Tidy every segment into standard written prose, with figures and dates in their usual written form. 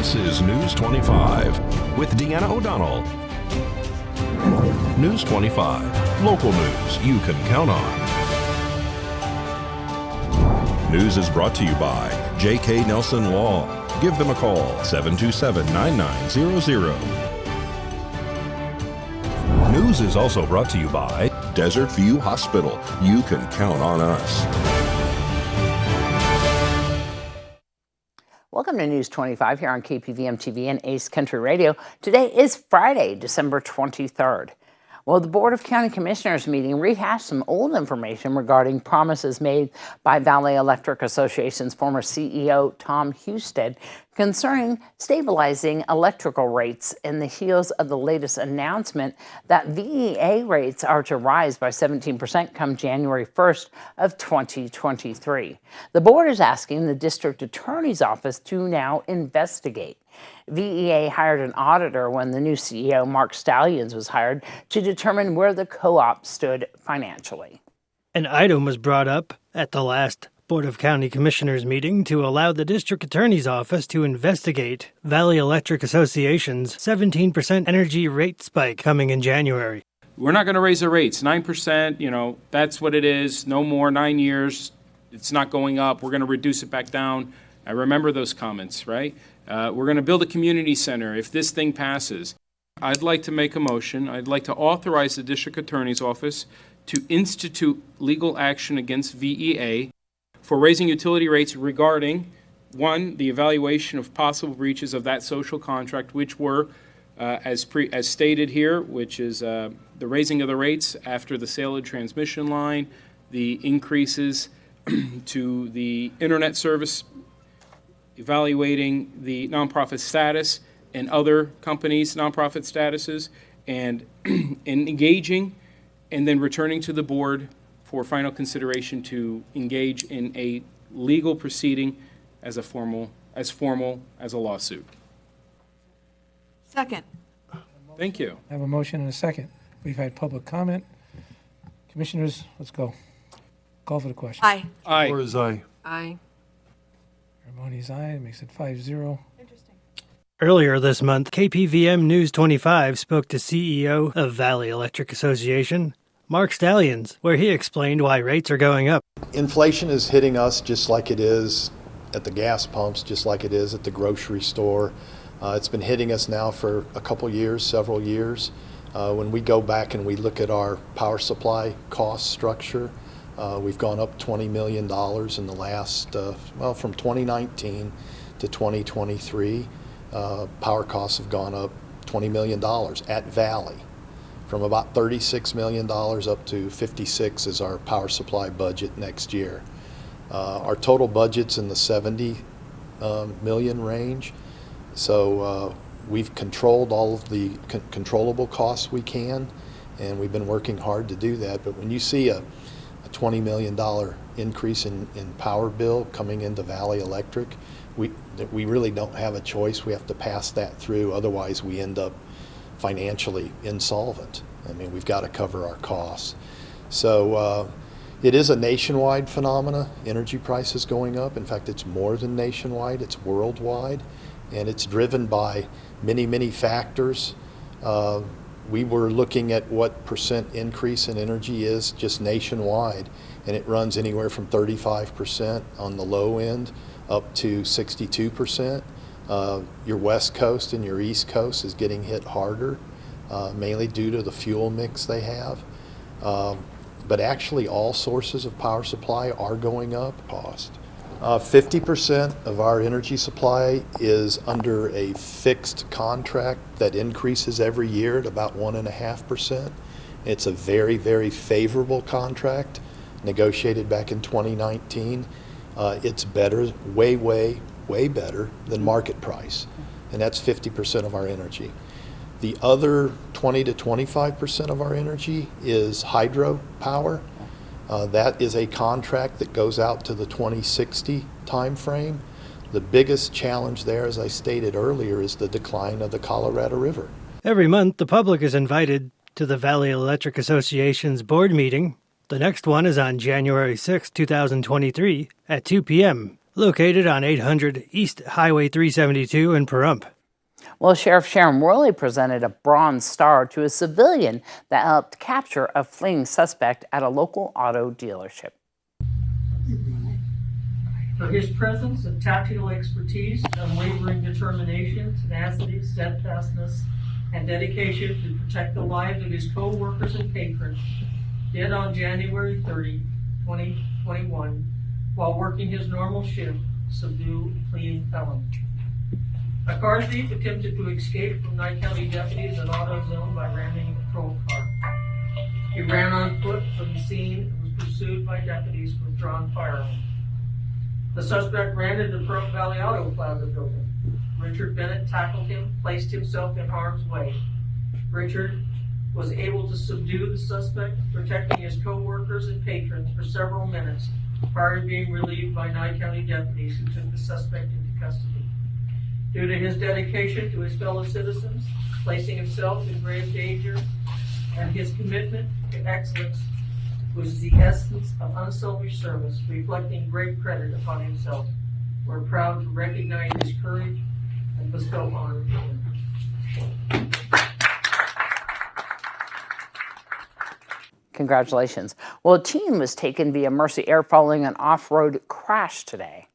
This is News 25 with Deanna O'Donnell. News 25, local news you can count on. News is brought to you by J.K. Nelson Law. Give them a call, 727-9900. News is also brought to you by Desert View Hospital. You can count on us. Welcome to News 25 here on KPVM TV and Ace Country Radio. Today is Friday, December 23rd. Well, the Board of County Commissioners meeting rehashed some old information regarding promises made by Valley Electric Association's former CEO, Tom Husted, concerning stabilizing electrical rates in the heels of the latest announcement that VEA rates are to rise by 17% come January 1st of 2023. The board is asking the district attorney's office to now investigate. VEA hired an auditor when the new CEO, Mark Stallions, was hired to determine where the co-op stood financially. An item was brought up at the last Board of County Commissioners meeting to allow the district attorney's office to investigate Valley Electric Association's 17% energy rate spike coming in January. We're not going to raise the rates. 9%, that's what it is. No more, 9 years. It's not going up. We're going to reduce it back down. I remember those comments, right? We're going to build a community center if this thing passes. I'd like to make a motion. I'd like to authorize the district attorney's office to institute legal action against VEA for raising utility rates regarding, one, the evaluation of possible breaches of that social contract, which were, as stated here, which is the raising of the rates after the sale of the transmission line, the increases to the internet service, evaluating the nonprofit status and other companies' nonprofit statuses, and engaging and then returning to the board for final consideration to engage in a legal proceeding as formal as a lawsuit. Second. Thank you. I have a motion and a second. We've had public comment. Commissioners, let's go. Call for the question. Aye. Aye. Or is aye? Aye. Harmoni's aye. It makes it 5-0. Earlier this month, KPVM News 25 spoke to CEO of Valley Electric Association, Mark Stallions, where he explained why rates are going up. Inflation is hitting us just like it is at the gas pumps, just like it is at the grocery store. It's been hitting us now for a couple years, several years. When we go back and we look at our power supply cost structure, we've gone up $20 million in the last, from 2019 to 2023. Power costs have gone up $20 million at Valley, from about $36 million up to $56 is our power supply budget next year. Our total budget's in the $70 million range, so we've controlled all of the controllable costs we can, and we've been working hard to do that. But when you see a $20 million increase in power bill coming into Valley Electric, we really don't have a choice. We have to pass that through, otherwise we end up financially insolvent. I mean, we've got to cover our costs. So it is a nationwide phenomena, energy prices going up. In fact, it's more than nationwide, it's worldwide, and it's driven by many, many factors. We were looking at what percent increase in energy is just nationwide, and it runs anywhere from 35% on the low end up to 62%. Your West Coast and your East Coast is getting hit harder, mainly due to the fuel mix they have. But actually all sources of power supply are going up cost. 50% of our energy supply is under a fixed contract that increases every year at about 1.5%. It's a very, very favorable contract negotiated back in 2019. It's better, way better than market price, and that's 50% of our energy. The other 20 to 25% of our energy is hydro power. That is a contract that goes out to the 2060 time frame. The biggest challenge there, as I stated earlier, is the decline of the Colorado River. Every month, the public is invited to the Valley Electric Association's board meeting. The next one is on January 6, 2023 at 2 p.m. located on 800 East Highway 372 in Pahrump. Well, Sheriff Sharon Worley presented a Bronze Star to a civilian that helped capture a fleeing suspect at a local auto dealership. For his presence and tactical expertise, unwavering determination, tenacity, steadfastness, and dedication to protect the lives of his co-workers and patrons, dead on January 30, 2021, while working his normal shift, subdue a fleeing felon. A car thief attempted to escape from Nye County deputies in AutoZone by ramming a patrol car. He ran on foot from the scene and was pursued by deputies with drawn firearms. The suspect ran into the Pahrump Valley Auto Plaza building. Richard Bennett tackled him, placed himself in harm's way. Richard was able to subdue the suspect, protecting his co-workers and patrons for several minutes prior to being relieved by Nye County deputies who took the suspect into custody. Due to his dedication to his fellow citizens, placing himself in grave danger, and his commitment to excellence was the essence of unselfish service, reflecting great credit upon himself. We're proud to recognize his courage and bestow honor to him. Congratulations. Well, a teen was taken via Mercy Air following an off-road crash today.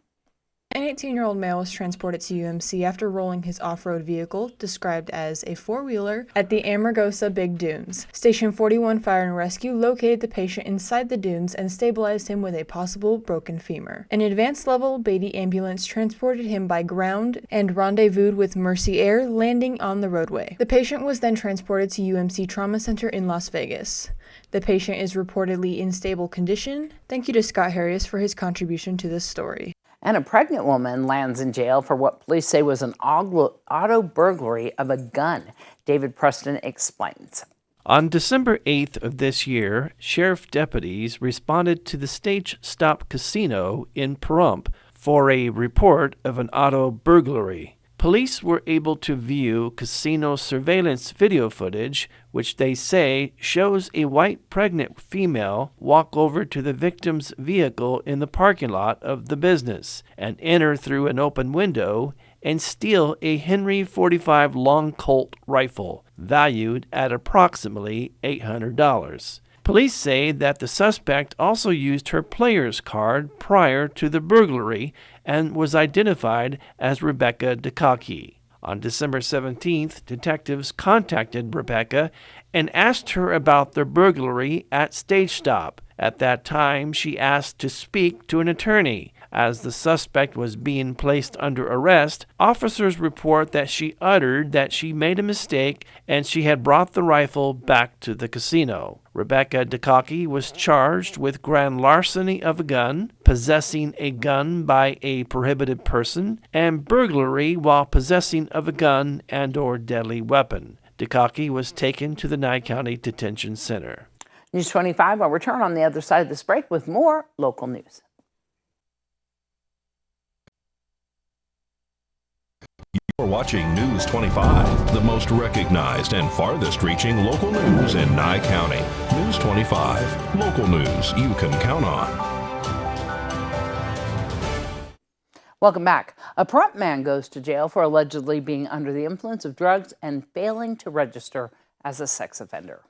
An 18-year-old male was transported to UMC after rolling his off-road vehicle, described as a four-wheeler, at the Amargosa Big Dunes. Station 41 Fire and Rescue located the patient inside the dunes and stabilized him with a possible broken femur. An advanced-level Beatty ambulance transported him by ground and rendezvoused with Mercy Air, landing on the roadway. The patient was then transported to UMC Trauma Center in Las Vegas. The patient is reportedly in stable condition. Thank you to Scott Harris for his contribution to this story. And a pregnant woman lands in jail for what police say was an auto burglary of a gun. David Preston explains. On December 8th of this year, sheriff deputies responded to the Stage Stop Casino in Pahrump for a report of an auto burglary. Police were able to view casino surveillance video footage, which they say shows a white pregnant female walk over to the victim's vehicle in the parking lot of the business and enter through an open window and steal a Henry .45 long Colt rifle, valued at approximately $800. Police say that the suspect also used her player's card prior to the burglary and was identified as Rebecca Dukaki. On December 17th, detectives contacted Rebecca and asked her about the burglary at Stage Stop. At that time, she asked to speak to an attorney. As the suspect was being placed under arrest, officers report that she uttered that she made a mistake and she had brought the rifle back to the casino. Rebecca Dukaki was charged with grand larceny of a gun, possessing a gun by a prohibited person, and burglary while possessing of a gun and/or deadly weapon. Dukaki was taken to the Nye County Detention Center. News 25, I'll return on the other side of this break with more local news. You're watching News 25, the most recognized and farthest-reaching local news in Nye County. News 25, local news you can count on. Welcome back. A Pahrump man goes to jail for allegedly being under the influence of drugs and failing to register as a sex offender.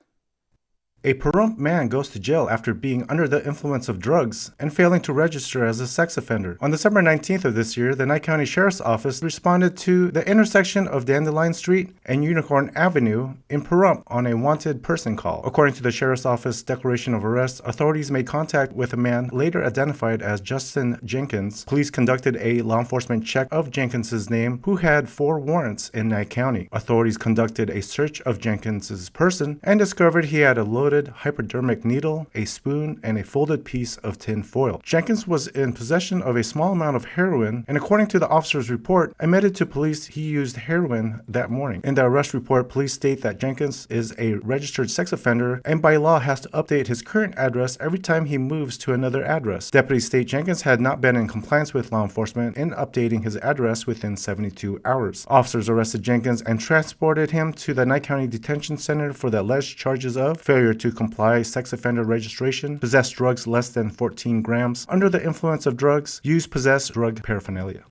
A Pahrump man goes to jail after being under the influence of drugs and failing to register as a sex offender. On December 19th of this year, the Nye County Sheriff's Office responded to the intersection of Dandelion Street and Unicorn Avenue in Pahrump on a wanted person call. According to the Sheriff's Office declaration of arrest, authorities made contact with a man later identified as Justin Jenkins. Police conducted a law enforcement check of Jenkins's name, who had 4 warrants in Nye County. Authorities conducted a search of Jenkins's person and discovered he had a loaded hypodermic needle, a spoon, and a folded piece of tin foil. Jenkins was in possession of a small amount of heroin, and according to the officer's report, admitted to police he used heroin that morning. In the arrest report, police state that Jenkins is a registered sex offender and by law has to update his current address every time he moves to another address. Deputies state Jenkins had not been in compliance with law enforcement in updating his address within 72 hours. Officers arrested Jenkins and transported him to the Nye County Detention Center for the alleged charges of failure to comply, sex offender registration, possess drugs less than 14 grams, under the influence of drugs, use, possess drug paraphernalia.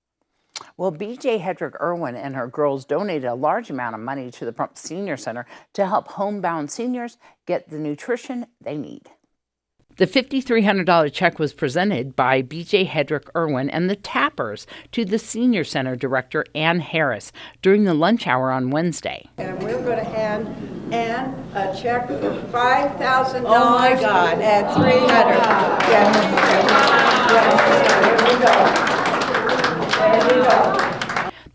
Well, BJ Hedrick Irwin and her girls donated a large amount of money to the Prump Senior Center to help homebound seniors get the nutrition they need. The $5,300 check was presented by BJ Hedrick Irwin and the Tappers to the Senior Center Director Ann Harris during the lunch hour on Wednesday. And we're going to hand Ann a check for $5,000. Oh my God! And 300. Yes. There we go.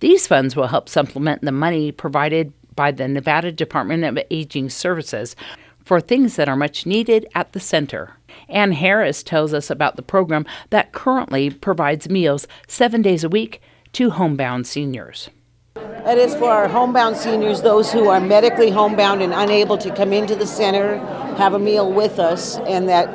These funds will help supplement the money provided by the Nevada Department of Aging Services for things that are much needed at the center. Ann Harris tells us about the program that currently provides meals 7 days a week to homebound seniors. That is for our homebound seniors, those who are medically homebound and unable to come into the center, have a meal with us, and that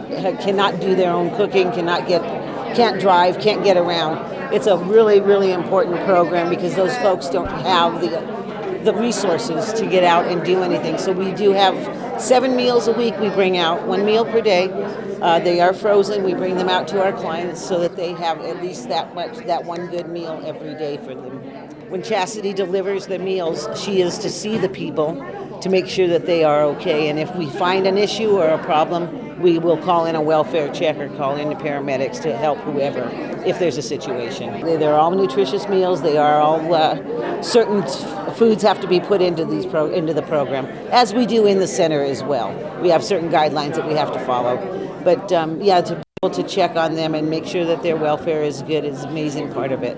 cannot do their own cooking, can't drive, can't get around. It's a really, really important program because those folks don't have the resources to get out and do anything. So we do have 7 meals a week we bring out, 1 meal per day. They are frozen. We bring them out to our clients so that they have at least that one good meal every day for them. When Chastity delivers the meals, she is to see the people to make sure that they are okay. And if we find an issue or a problem, we will call in a welfare check or call in the paramedics to help whoever if there's a situation. They're all nutritious meals. They are all certain foods have to be put into into the program, as we do in the center as well. We have certain guidelines that we have to follow. But to be able to check on them and make sure that their welfare is good is an amazing part of it.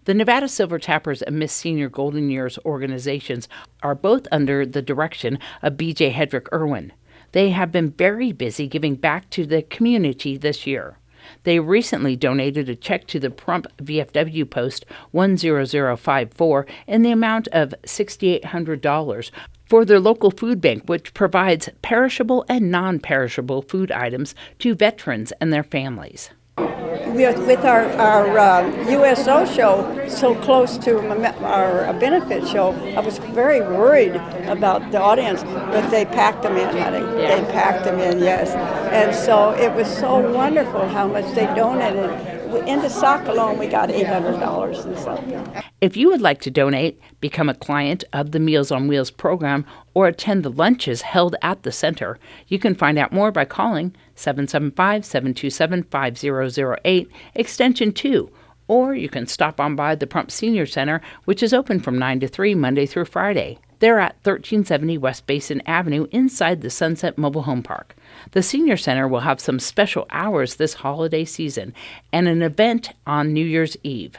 The Nevada Silver Tappers and Miss Senior Golden Years organizations are both under the direction of BJ Hedrick Irwin. They have been very busy giving back to the community this year. They recently donated a check to the Prump VFW Post 10054 in the amount of $6,800 for their local food bank, which provides perishable and non-perishable food items to veterans and their families. With our USO show so close to our benefit show, I was very worried about the audience, but they packed them in, honey. Yeah. They packed them in, yes. And so it was so wonderful how much they donated. In the sock alone, we got $800 and something. If you would like to donate, become a client of the Meals on Wheels program, or attend the lunches held at the center, you can find out more by calling 775-727-5008, extension 2, or you can stop on by the Prump Senior Center, which is open from 9 to 3 Monday through Friday. They're at 1370 West Basin Avenue inside the Sunset Mobile Home Park. The Senior Center will have some special hours this holiday season and an event on New Year's Eve.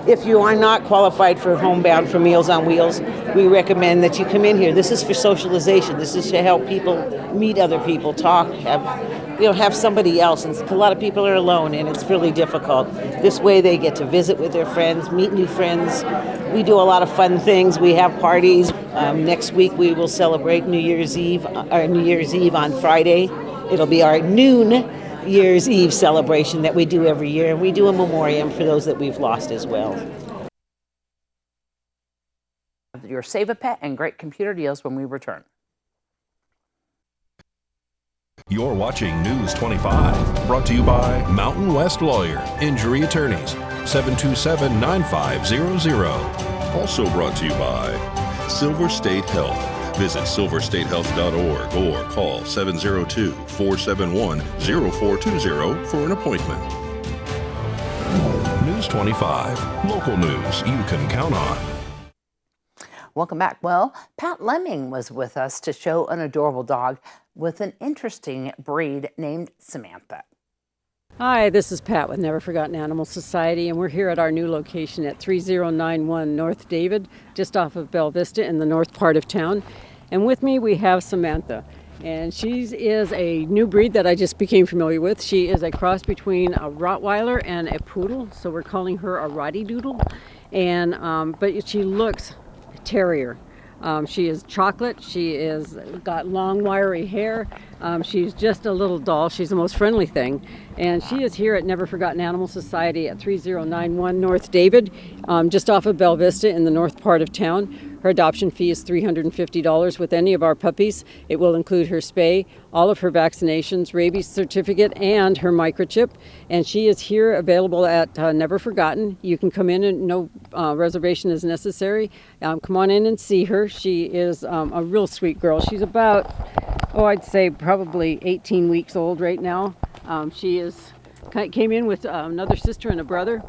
If you are not qualified for homebound for Meals on Wheels, we recommend that you come in here. This is for socialization. This is to help people meet other people, talk, have somebody else. And a lot of people are alone, and it's really difficult. This way they get to visit with their friends, meet new friends. We do a lot of fun things. We have parties. Next week we will celebrate New Year's Eve on Friday. It'll be our noon Year's Eve celebration that we do every year, and we do a memoriam for those that we've lost as well. Your Save a Pet and great computer deals when we return. You're watching News 25, brought to you by Mountain West Lawyer, Injury Attorneys, 727-9500. Also brought to you by Silver State Health. Visit silverstatehealth.org or call 702-471-0420 for an appointment. News 25, local news you can count on. Welcome back. Well, Pat Lemming was with us to show an adorable dog with an interesting breed named Samantha. Hi, this is Pat with Never Forgotten Animal Society, and we're here at our new location at 3091 North David, just off of Bella Vista in the north part of town. And with me we have Samantha, and she is a new breed that I just became familiar with. She is a cross between a Rottweiler and a Poodle, so we're calling her a Rottie Doodle. And but she looks terrier. She is chocolate. She is got long, wiry hair. She's just a little doll. She's the most friendly thing. And she is here at Never Forgotten Animal Society at 3091 North David, just off of Bell Vista in the north part of town. Her adoption fee is $350 with any of our puppies. It will include her spay, all of her vaccinations, rabies certificate, and her microchip. And she is here available at Never Forgotten. You can come in and no reservation is necessary. Come on in and see her. She is a real sweet girl. She's about, I'd say probably 18 weeks old right now. She came in with another sister and a brother.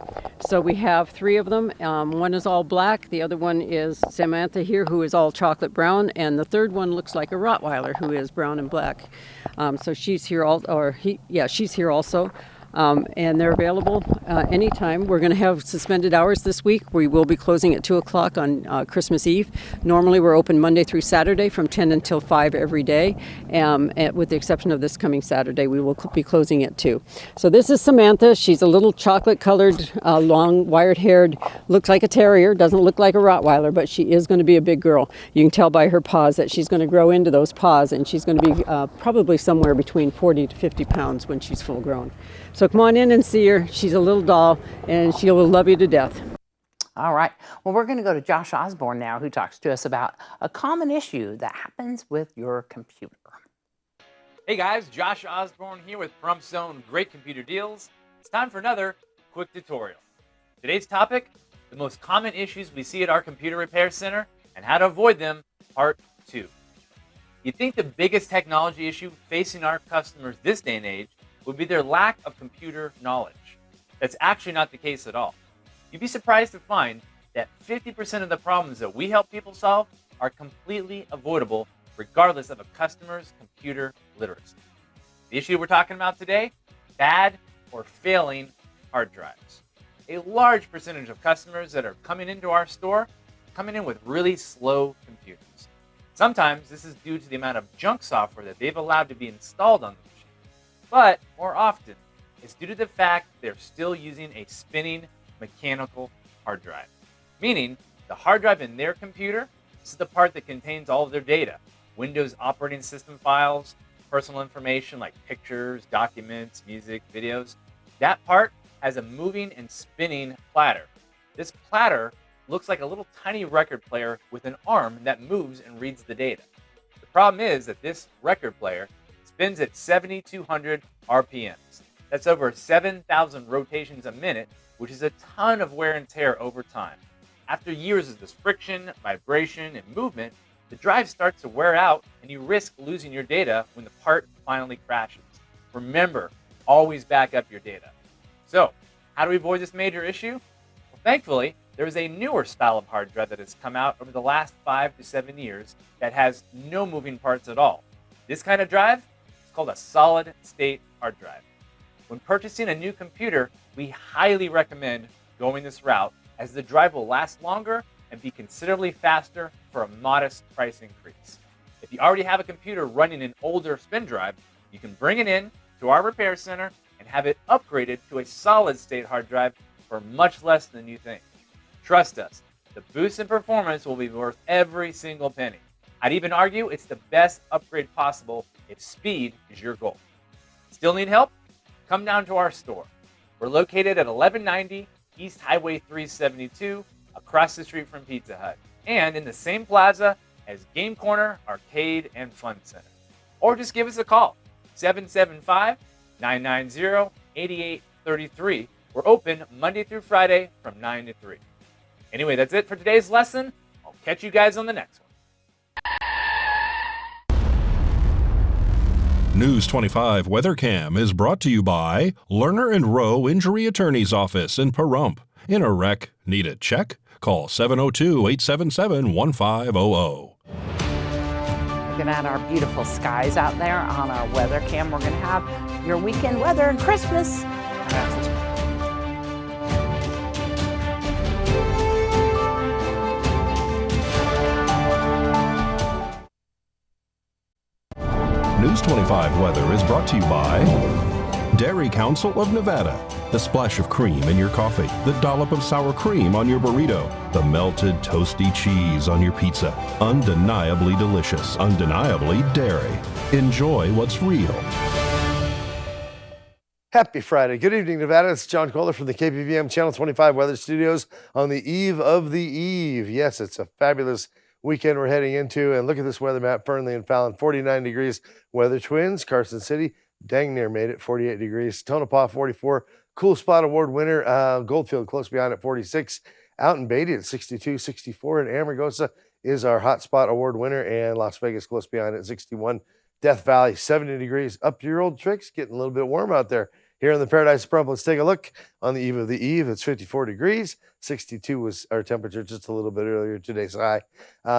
So we have 3 of them. One is all black. The other one is Samantha here, who is all chocolate brown. And the third one looks like a Rottweiler, who is brown and black. So she's here, she's here also. And they're available anytime. We're going to have suspended hours this week. We will be closing at 2 o'clock on Christmas Eve. Normally, we're open Monday through Saturday from 10 until 5 every day. With the exception of this coming Saturday, we will be closing at 2. So this is Samantha. She's a little chocolate-colored, long, wired-haired, looks like a terrier, doesn't look like a Rottweiler, but she is going to be a big girl. You can tell by her paws that she's going to grow into those paws, and she's going to be probably somewhere between 40 to 50 pounds when she's full grown. So come on in and see her. She's a little doll, and she will love you to death. All right. Well, we're going to go to Josh Osborne now, who talks to us about a common issue that happens with your computer. Hey guys, Josh Osborne here with Parump's Own Great Computer Deals. It's time for another quick tutorial. Today's topic, the most common issues we see at our computer repair center and how to avoid them, part 2. You'd think the biggest technology issue facing our customers this day and age would be their lack of computer knowledge. That's actually not the case at all. You'd be surprised to find that 50% of the problems that we help people solve are completely avoidable regardless of a customer's computer literacy. The issue we're talking about today, bad or failing hard drives. A large percentage of customers that are coming into our store coming in with really slow computers. Sometimes this is due to the amount of junk software that they've allowed to be installed on the machine. But more often, it's due to the fact they're still using a spinning mechanical hard drive. Meaning, the hard drive in their computer, this is the part that contains all of their data. Windows operating system files, personal information like pictures, documents, music, videos. That part has a moving and spinning platter. This platter looks like a little tiny record player with an arm that moves and reads the data. The problem is that this record player spins at 7,200 RPMs. That's over 7,000 rotations a minute, which is a ton of wear and tear over time. After years of this friction, vibration, and movement, the drive starts to wear out and you risk losing your data when the part finally crashes. Remember, always back up your data. So, how do we avoid this major issue? Well, thankfully, there is a newer style of hard drive that has come out over the last 5 to 7 years that has no moving parts at all. This kind of drive, called a solid state hard drive. When purchasing a new computer, we highly recommend going this route as the drive will last longer and be considerably faster for a modest price increase. If you already have a computer running an older spin drive, you can bring it in to our repair center and have it upgraded to a solid state hard drive for much less than you think. Trust us, the boost in performance will be worth every single penny. I'd even argue it's the best upgrade possible if speed is your goal. Still need help? Come down to our store. We're located at 1190 East Highway 372, across the street from Pizza Hut, and in the same plaza as Game Corner, Arcade, and Fun Center. Or just give us a call, 775-990-8833. We're open Monday through Friday from 9 to 3. Anyway, that's it for today's lesson. I'll catch you guys on the next one. News 25 WeatherCam is brought to you by Lerner and Rowe Injury Attorney's Office in Pahrump. In a wreck, need a check? Call 702-877-1500. Looking at our beautiful skies out there on our weather cam, we're going to have your weekend weather and Christmas. News 25 weather is brought to you by Dairy Council of Nevada. The splash of cream in your coffee, the dollop of sour cream on your burrito, the melted toasty cheese on your pizza. Undeniably delicious, undeniably dairy. Enjoy what's real. Happy Friday. Good evening, Nevada. It's John Kohler from the KPVM Channel 25 Weather Studios on the eve of the eve. Yes, it's a fabulous weekend we're heading into. And look at this weather map. Fernley and Fallon, 49 degrees. Weather Twins, Carson City, dang near made it, 48 degrees. Tonopah, 44. Cool Spot Award winner, Goldfield, close behind at 46. Out in Beatty at 62, 64. And Amargosa is our Hot Spot Award winner. And Las Vegas, close behind at 61. Death Valley, 70 degrees. Up to your old tricks, getting a little bit warm out there. Here in the Paradise of Pahrump, let's take a look. On the eve of the eve, it's 54 degrees. 62 was our temperature just a little bit earlier, today's high.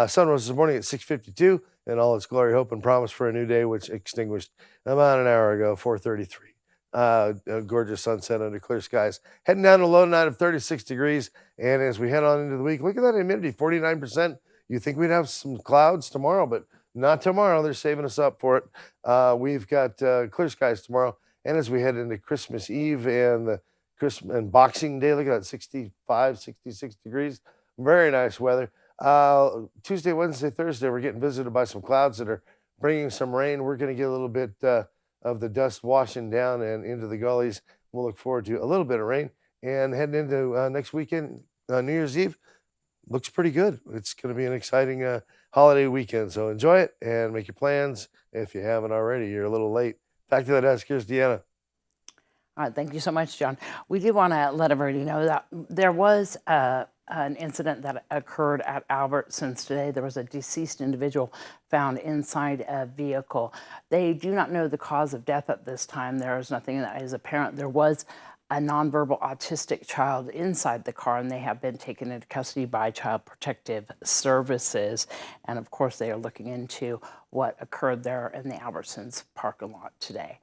Sun rose this morning at 6:52, and all its glory, hope, and promise for a new day, which extinguished about an hour ago, 4:33. A gorgeous sunset under clear skies. Heading down to a low tonight of 36 degrees, and as we head on into the week, look at that humidity, 49%. You think we'd have some clouds tomorrow, but not tomorrow. They're saving us up for it. We've got clear skies tomorrow. And as we head into Christmas Eve and the Christmas and Boxing Day, look at that, 65, 66 degrees. Very nice weather. Tuesday, Wednesday, Thursday, we're getting visited by some clouds that are bringing some rain. We're going to get a little bit of the dust washing down and into the gullies. We'll look forward to a little bit of rain. And heading into next weekend, New Year's Eve, looks pretty good. It's going to be an exciting holiday weekend. So enjoy it and make your plans. If you haven't already, you're a little late. Back to that desk. Here's Deanna. All right, thank you so much, John. We do want to let everybody know that there was an incident that occurred at Albertsons today. There was a deceased individual found inside a vehicle. They do not know the cause of death at this time. There is nothing that is apparent. There was a nonverbal autistic child inside the car, and they have been taken into custody by Child Protective Services. And of course, they are looking into what occurred there in the Albertsons parking lot today.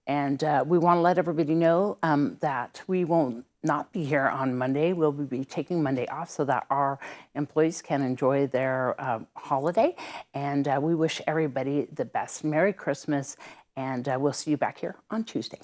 And we want to let everybody know that we will not be here on Monday. We'll be taking Monday off so that our employees can enjoy their holiday. And we wish everybody the best. Merry Christmas, and we'll see you back here on Tuesday.